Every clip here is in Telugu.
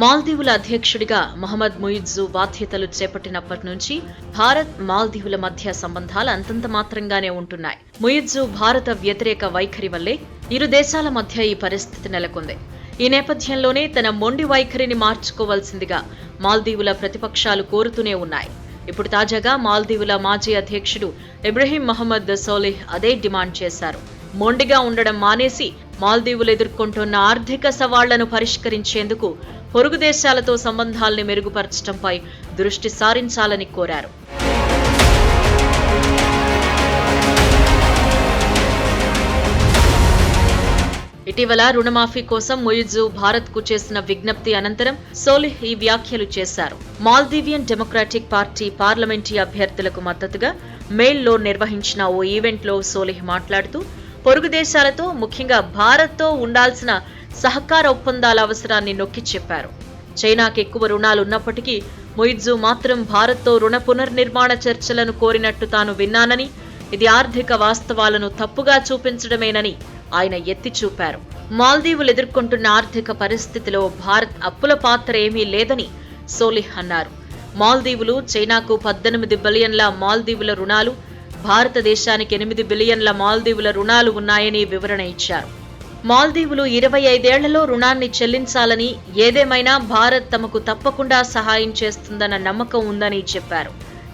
మాల్దీవుల అధ్యక్షుడిగా మహమ్మద్ ముయిజ్జు బాధ్యతలు చేపట్టినప్పటి నుంచి భారత్ మాల్దీవుల మధ్య సంబంధాలు అంతంత మాత్రంగానే ఉంటున్నాయి. ముయిజ్జు భారత వ్యతిరేక వైఖరి వల్లే ఇరు దేశాల మధ్య ఈ పరిస్థితి నెలకొంది. ఈ నేపథ్యంలోనే తన మొండి వైఖరిని మార్చుకోవాల్సిందిగా మాల్దీవుల ప్రతిపక్షాలు కోరుతూనే ఉన్నాయి. ఇప్పుడు తాజాగా మాల్దీవుల మాజీ అధ్యక్షుడు ఇబ్రహీం మహమ్మద్ సోలిహ్ అదే డిమాండ్ చేశారు. మొండిగా ఉండడం మానేసి మాల్దీవులు ఎదుర్కొంటున్న ఆర్థిక సవాళ్లను పరిష్కరించేందుకు పొరుగు దేశాలతో సంబంధాల్ని మెరుగుపరచడంపై దృష్టి సారించాలని కోరారు. ఇటీవల రుణమాఫీ కోసం ముయిజ్జు భారత్కు చేసిన విజ్ఞప్తి అనంతరం సోలిహ్ ఈ వ్యాఖ్యలు చేశారు. మాల్దీవియన్ డెమోక్రాటిక్ పార్టీ పార్లమెంటరీ అభ్యర్థులకు మద్దతుగా మేల్లో నిర్వహించిన ఓ ఈవెంట్లో సోలిహ్ మాట్లాడుతూ పొరుగు దేశాలతో ముఖ్యంగా భారత్తో ఉండాల్సిన సహకార ఒప్పందాల అవసరాన్ని నొక్కి చెప్పారు. చైనాకు ఎక్కువ రుణాలున్నప్పటికీ ముయిజ్జు మాత్రం భారత్తో రుణ పునర్నిర్మాణ చర్చలను కోరినట్టు తాను విన్నానని, ఇది ఆర్థిక వాస్తవాలను తప్పుగా చూపించడమేనని ఆయన ఎత్తి చూపారు. మాల్దీవులు ఎదుర్కొంటున్న ఆర్థిక పరిస్థితిలో భారత్ అప్పుల పాత్ర ఏమీ లేదని సోలిహ్ అన్నారు. మాల్దీవులు చైనాకు 18 బిలియన్ల మాల్దీవుల రుణాలు, భారతదేశానికి 8 బిలియన్ల మాల్దీవుల రుణాలు ఉన్నాయని వివరణ ఇచ్చారు. మాల్దీవులు 25 ఏళ్లలో రుణాన్ని చెల్లించాలని, ఏదేమైనా భారత్ తమకు తప్పకుండా సహాయం చేస్తుందన్న నమ్మకం ఉందని చెప్పారు.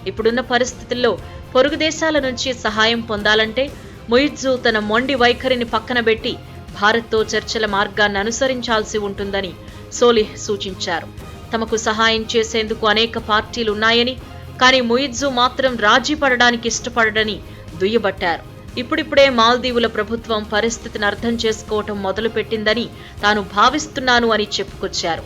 ఇప్పుడున్న పరిస్థితుల్లో పొరుగు దేశాల నుంచి సహాయం పొందాలంటే ముయిజ్జు తన మొండి వైఖరిని పక్కనబెట్టి భారత్తో చర్చల మార్గాన్ని అనుసరించాల్సి ఉంటుందని సోలిహ్ సూచించారు. తమకు సహాయం చేసేందుకు అనేక పార్టీలున్నాయని, కానీ ముయిజ్జు మాత్రం రాజీ పడడానికి ఇష్టపడడని దుయ్యబట్టారు. ఇప్పుడిప్పుడే మాల్దీవుల ప్రభుత్వం పరిస్థితిని అర్థం చేసుకోవటం మొదలుపెట్టిందని తాను భావిస్తున్నాను అని చెప్పుకొచ్చారు.